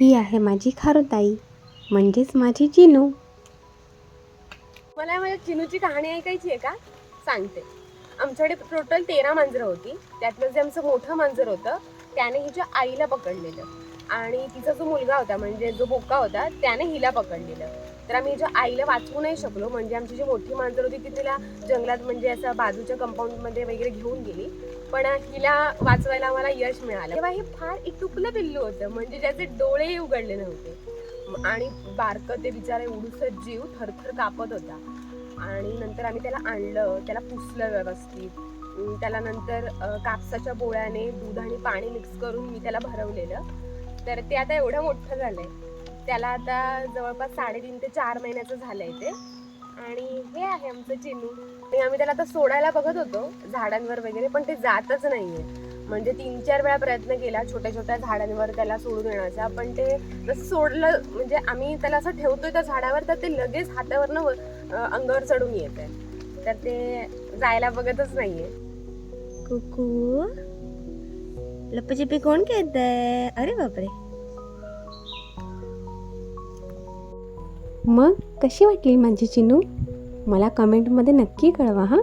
ही आहे माझी खारुताई, म्हणजेच माझी चिनू. मला माझ्या चिनूची कहाणी ऐकायची आहे का? सांगते. आमच्याकडे टोटल 13 मांजरं होती. त्यातलं जे आमचं मोठं मांजर होतं त्याने हिच्या आईला पकडलेलं आणि तिचा जो मुलगा होता म्हणजे जो बोका होता त्याने हिला पकडलेलं. तर आम्ही हिच्या आईला वाचवू नाही शकलो, म्हणजे आमची जी मोठी मांजर होती ती तिला जंगलात म्हणजे असं बाजूच्या कंपाऊंडमध्ये वगैरे घेऊन गेली, पण हिला वाचवायला आम्हाला यश मिळालं. तेव्हा हे फार इटुकलं पिल्लू होतं, म्हणजे ज्याचे डोळेही उघडले नव्हते आणि बारकं ते बिचारे एवढूसं जीव थरथर कापत होता. आणि नंतर आम्ही त्याला आणलं, त्याला पुसलं व्यवस्थित. त्याला नंतर कापसाच्या बोळ्याने दूध आणि पाणी मिक्स करून मी त्याला भरवलेलं. तर ते आता एवढं मोठं झालंय. त्याला आता जवळपास 3.5 ते 4 महिन्याचं झालंय ते. आणि हे आहे आमचं चिनू. आणि आम्ही त्याला आता सोडायला बघत होतो झाडांवर वगैरे, पण ते जातच नाहीये. म्हणजे 3-4 वेळा प्रयत्न केला छोट्या छोट्या झाडांवर त्याला सोडून येण्याचा, पण ते जसं सोडलं म्हणजे आम्ही त्याला असं ठेवतोय त्या झाडावर तर ते लगेच हातावरनं अंगावर चढून येत आहे. तर ते जायला बघतच नाहीये. कुकू, लपाछपी कोण खेळतंय? अरे बापरे. मग कशी वाटली माझी चिनू? मला कमेंटमध्ये नक्की कळवा हा.